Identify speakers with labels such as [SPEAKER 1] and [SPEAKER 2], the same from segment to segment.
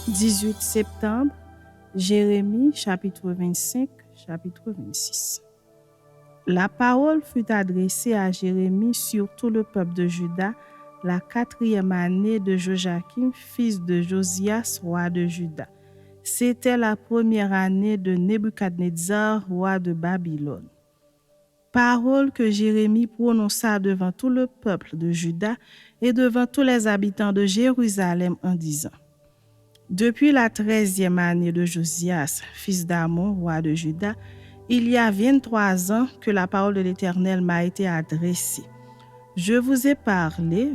[SPEAKER 1] 18 septembre, Jérémie, chapitre 25, chapitre 26. La parole fut adressée à Jérémie sur tout le peuple de Juda la 4e année de Joachim, fils de Josias, roi de Juda. C'était la première année de Nebuchadnezzar, roi de Babylone. Parole que Jérémie prononça devant tout le peuple de Juda et devant tous les habitants de Jérusalem en disant: Depuis la 13e année de Josias, fils d'Amon, roi de Juda, il y a 23 ans que la parole de l'Éternel m'a été adressée. Je vous ai parlé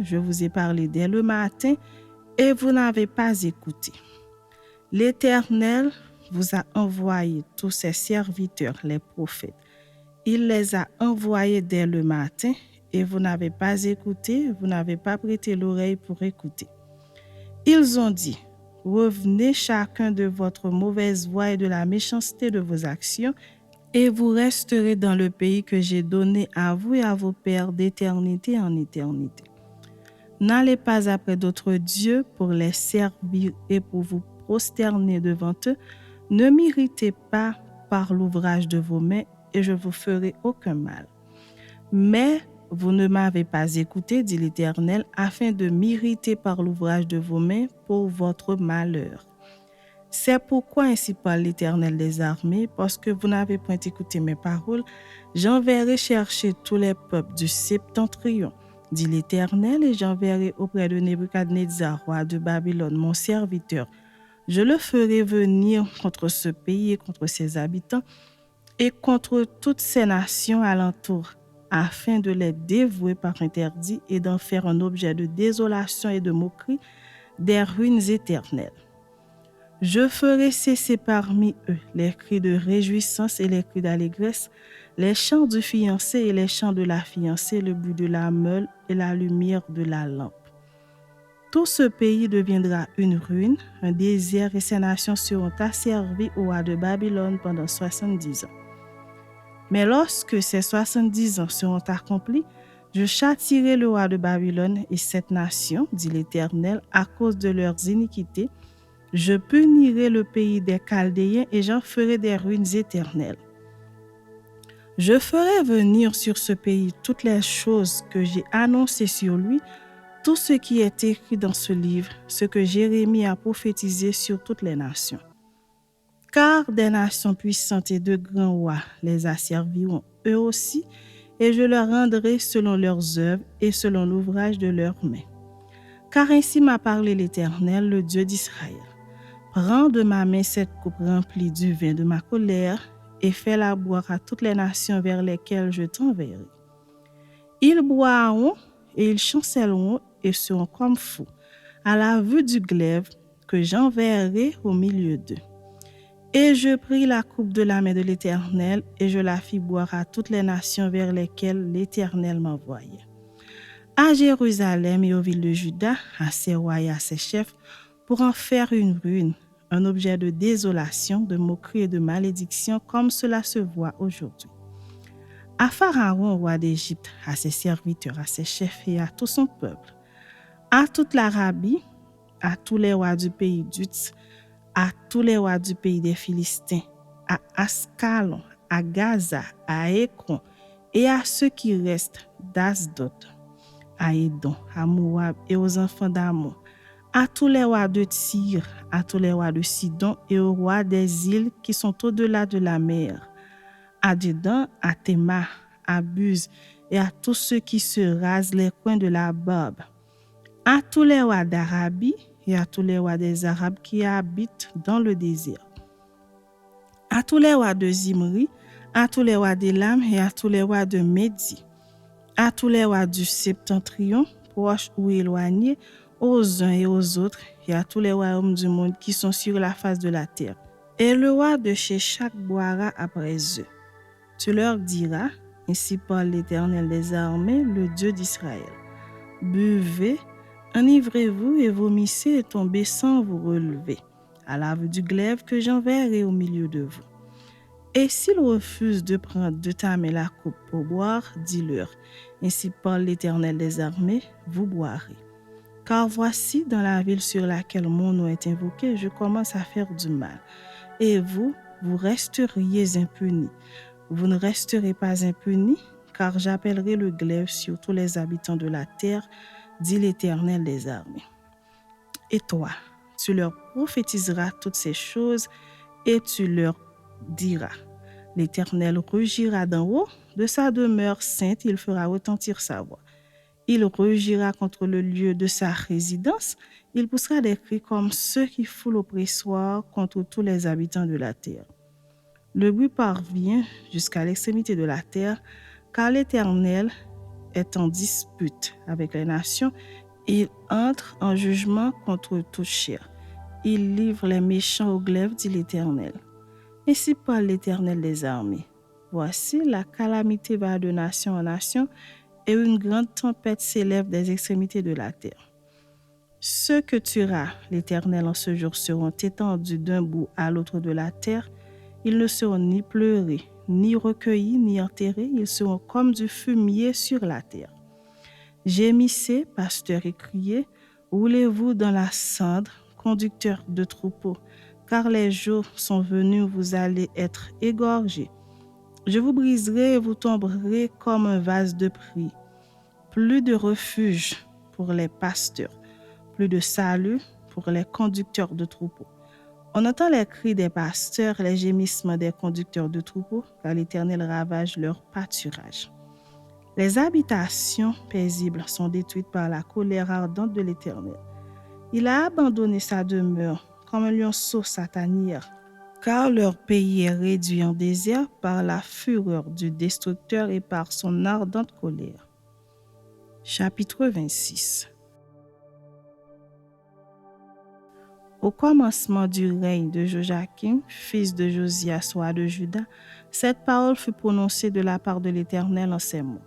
[SPEAKER 1] dès le matin, et vous n'avez pas écouté. L'Éternel vous a envoyé tous ses serviteurs, les prophètes. Il les a envoyés dès le matin, et vous n'avez pas écouté, vous n'avez pas prêté l'oreille pour écouter. Ils ont dit: Revenez chacun de votre mauvaise voie et de la méchanceté de vos actions, et vous resterez dans le pays que j'ai donné à vous et à vos pères d'éternité en éternité. N'allez pas après d'autres dieux pour les servir et pour vous prosterner devant eux. Ne m'irritez pas par l'ouvrage de vos mains, et je vous ferai aucun mal. Mais vous ne m'avez pas écouté, dit l'Éternel, afin de m'irriter par l'ouvrage de vos mains pour votre malheur. C'est pourquoi ainsi parle l'Éternel des armées, parce que vous n'avez point écouté mes paroles, j'enverrai chercher tous les peuples du septentrion, dit l'Éternel, et j'enverrai auprès de Nebuchadnezzar, roi de Babylone, mon serviteur. Je le ferai venir contre ce pays et contre ses habitants, et contre toutes ces nations alentour, afin de les dévouer par interdit et d'en faire un objet de désolation et de moquerie, des ruines éternelles. Je ferai cesser parmi eux les cris de réjouissance et les cris d'allégresse, les chants du fiancé et les chants de la fiancée, le bruit de la meule et la lumière de la lampe. Tout ce pays deviendra une ruine, un désert, et ces nations seront asservies au roi de Babylone pendant 70 ans. Mais lorsque ces 70 ans seront accomplis, je châtierai le roi de Babylone et cette nation, dit l'Éternel, à cause de leurs iniquités. Je punirai le pays des Chaldéens et j'en ferai des ruines éternelles. Je ferai venir sur ce pays toutes les choses que j'ai annoncées sur lui, tout ce qui est écrit dans ce livre, ce que Jérémie a prophétisé sur toutes les nations. Car des nations puissantes et de grands rois les asserviront eux aussi, et je leur rendrai selon leurs œuvres et selon l'ouvrage de leurs mains. Car ainsi m'a parlé l'Éternel, le Dieu d'Israël. Prends de ma main cette coupe remplie du vin de ma colère et fais-la boire à toutes les nations vers lesquelles je t'enverrai. Ils boiront et ils chancelleront et seront comme fous à la vue du glaive que j'enverrai au milieu d'eux. Et je pris la coupe de la main de l'Éternel et je la fis boire à toutes les nations vers lesquelles l'Éternel m'envoyait. À Jérusalem et aux villes de Juda, à ses rois et à ses chefs, pour en faire une ruine, un objet de désolation, de moquerie et de malédiction, comme cela se voit aujourd'hui. À Pharaon, roi d'Égypte, à ses serviteurs, à ses chefs et à tout son peuple, à toute l'Arabie, à tous les rois du pays d'Utz, à tous les rois du pays des Philistins, à Ascalon, à Gaza, à Écron, et à ceux qui restent d'Asdod, à Édom, à Moab et aux enfants d'Ammon, à tous les rois de Tyr, à tous les rois de Sidon et aux rois des îles qui sont au-delà de la mer, à Dédan, à Théma, à Buz et à tous ceux qui se rasent les coins de la barbe, à tous les rois d'Arabie et à tous les rois des Arabes qui habitent dans le désert, à tous les rois de Zimri, à tous les rois d'Élam et à tous les rois de Médie, à tous les rois du septentrion, proches ou éloignés, aux uns et aux autres, et à tous les royaumes du monde qui sont sur la face de la terre. Et le roi de Sheshak boira après eux. Tu leur diras, ainsi parle l'Éternel des armées, le Dieu d'Israël. Buvez, enivrez-vous et vomissez et tombez sans vous relever, à la vue du glaive que j'enverrai au milieu de vous. Et s'ils refusent de prendre de ta main la coupe pour boire, dis-leur, ainsi parle l'Éternel des armées, vous boirez. Car voici, dans la ville sur laquelle mon nom est invoqué, je commence à faire du mal. Et vous, vous resteriez impunis. Vous ne resterez pas impunis, car j'appellerai le glaive sur tous les habitants de la terre, dit l'Éternel des armées. Et toi, tu leur prophétiseras toutes ces choses et tu leur diras. L'Éternel rugira d'en haut, de sa demeure sainte, il fera retentir sa voix. Il rugira contre le lieu de sa résidence, il poussera des cris comme ceux qui foulent l'oppressoir contre tous les habitants de la terre. Le bruit parvient jusqu'à l'extrémité de la terre, car l'Éternel est en dispute avec les nations. Il entre en jugement contre toute chair. Il livre les méchants au glaive, dit l'Éternel. Ainsi parle l'Éternel des armées. Voici, la calamité va de nation en nation, et une grande tempête s'élève des extrémités de la terre. Ceux que tuera l'Éternel en ce jour seront étendus d'un bout à l'autre de la terre. Ils ne seront ni pleurés, ni recueillis, ni enterrés. Ils seront comme du fumier sur la terre. Gémissez, pasteurs, et criez, roulez-vous dans la cendre, conducteurs de troupeaux, car les jours sont venus où vous allez être égorgés. Je vous briserai et vous tomberez comme un vase de prix. Plus de refuge pour les pasteurs, plus de salut pour les conducteurs de troupeaux. On entend les cris des pasteurs, les gémissements des conducteurs de troupeaux, car l'Éternel ravage leur pâturage. Les habitations paisibles sont détruites par la colère ardente de l'Éternel. Il a abandonné sa demeure comme un lionceau sa tanière, car leur pays est réduit en désert par la fureur du destructeur et par son ardente colère. Chapitre 26. Au commencement du règne de Joachim, fils de Josias, roi de Juda, cette parole fut prononcée de la part de l'Éternel en ces mots.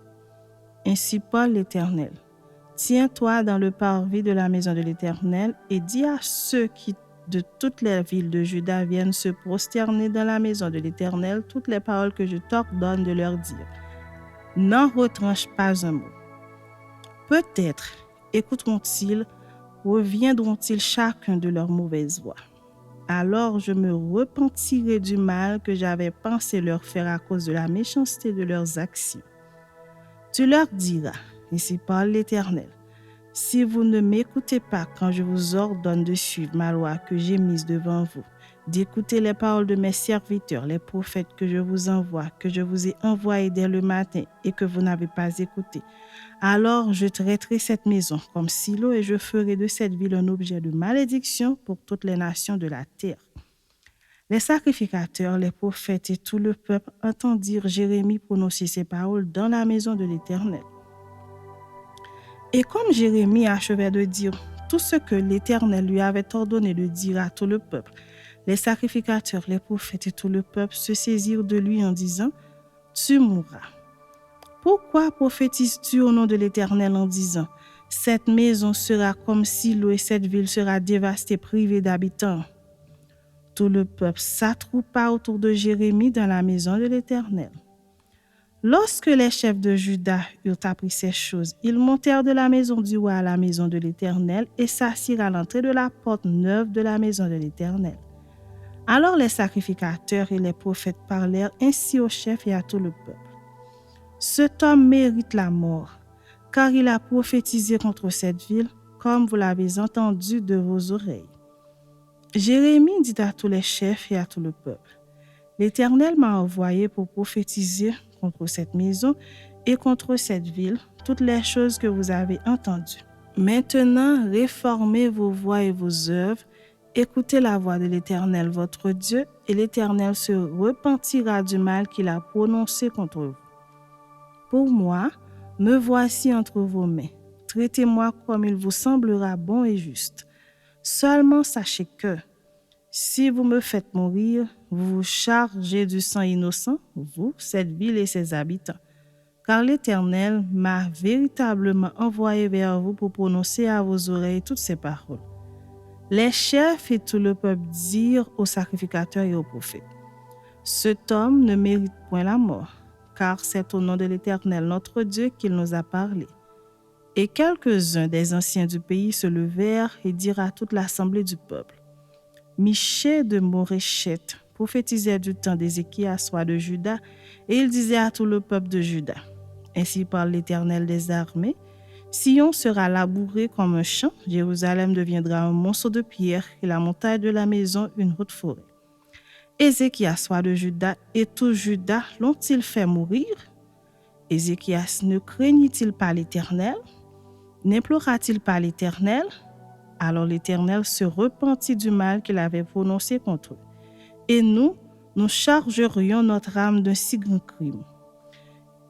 [SPEAKER 1] Ainsi parle l'Éternel. Tiens-toi dans le parvis de la maison de l'Éternel et dis à ceux qui de toutes les villes de Juda viennent se prosterner dans la maison de l'Éternel toutes les paroles que je t'ordonne de leur dire. N'en retranche pas un mot. Peut-être écouteront-ils, reviendront-ils chacun de leur mauvaise voie. Alors je me repentirai du mal que j'avais pensé leur faire à cause de la méchanceté de leurs actions. Tu leur diras, ainsi parle l'Éternel, si vous ne m'écoutez pas quand je vous ordonne de suivre ma loi que j'ai mise devant vous, d'écouter les paroles de mes serviteurs, les prophètes que je vous envoie, que je vous ai envoyés dès le matin et que vous n'avez pas écouté, alors je traiterai cette maison comme Silo et je ferai de cette ville un objet de malédiction pour toutes les nations de la terre. Les sacrificateurs, les prophètes et tout le peuple entendirent Jérémie prononcer ces paroles dans la maison de l'Éternel. Et comme Jérémie achevait de dire tout ce que l'Éternel lui avait ordonné de dire à tout le peuple, les sacrificateurs, les prophètes et tout le peuple se saisirent de lui en disant « Tu mourras ». Pourquoi prophétises-tu au nom de l'Éternel en disant « Cette maison sera comme Silo et cette ville sera dévastée, privée d'habitants » Tout le peuple s'attroupa autour de Jérémie dans la maison de l'Éternel. Lorsque les chefs de Juda eurent appris ces choses, ils montèrent de la maison du roi à la maison de l'Éternel et s'assirent à l'entrée de la porte neuve de la maison de l'Éternel. Alors les sacrificateurs et les prophètes parlèrent ainsi aux chefs et à tout le peuple. Cet homme mérite la mort, car il a prophétisé contre cette ville, comme vous l'avez entendu de vos oreilles. Jérémie dit à tous les chefs et à tout le peuple, l'Éternel m'a envoyé pour prophétiser contre cette maison et contre cette ville toutes les choses que vous avez entendues. Maintenant, réformez vos voies et vos œuvres, écoutez la voix de l'Éternel votre Dieu, et l'Éternel se repentira du mal qu'il a prononcé contre vous. Pour moi, me voici entre vos mains. Traitez-moi comme il vous semblera bon et juste. Seulement sachez que, si vous me faites mourir, vous vous chargez du sang innocent, vous, cette ville et ses habitants. Car l'Éternel m'a véritablement envoyé vers vous pour prononcer à vos oreilles toutes ces paroles. Les chefs et tout le peuple dirent aux sacrificateurs et aux prophètes, « Cet homme ne mérite point la mort, car c'est au nom de l'Éternel notre Dieu qu'il nous a parlé. » Et quelques-uns des anciens du pays se levèrent et dirent à toute l'assemblée du peuple: Michée de Moréchette prophétisait du temps d'Ézéchias, roi de Juda, et il disait à tout le peuple de Juda: Ainsi parle l'Éternel des armées, Sion sera labouré comme un champ, Jérusalem deviendra un monceau de pierre, et la montagne de la maison une haute forêt. Ézéchias, roi de Juda, et tout Juda l'ont-ils fait mourir? Ézéchias ne craignit-il pas l'Éternel? N'implora-t-il pas l'Éternel? Alors l'Éternel se repentit du mal qu'il avait prononcé contre eux. Et nous chargerions notre âme d'un si grand crime.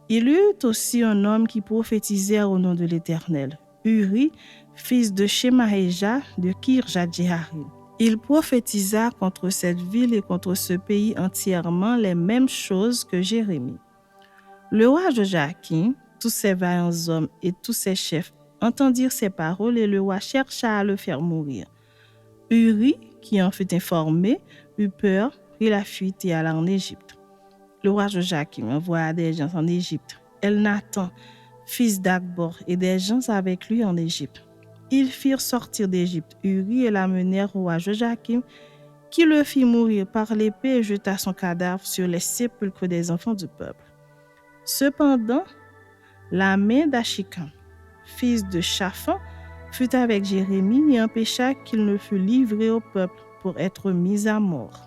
[SPEAKER 1] Il y eut aussi un homme qui prophétisait au nom de l'Éternel, Uri, fils de Shemaéja de Kirjat-Jearim. Il prophétisa contre cette ville et contre ce pays entièrement les mêmes choses que Jérémie. Le roi Joachim, tous ses vaillants hommes et tous ses chefs entendirent ces paroles et le roi chercha à le faire mourir. Uri, qui en fut informé, eut peur, prit la fuite et alla en Égypte. Le roi Joachim envoya des gens en Égypte, Elnathan, fils d'Akbor, et des gens avec lui en Égypte. Ils firent sortir d'Égypte Uri et l'amenèrent au roi Joachim, qui le fit mourir par l'épée et jeta son cadavre sur les sépulcres des enfants du peuple. Cependant, la main d'Achikam, fils de Shaphan, fut avec Jérémie et empêcha qu'il ne fût livré au peuple pour être mis à mort.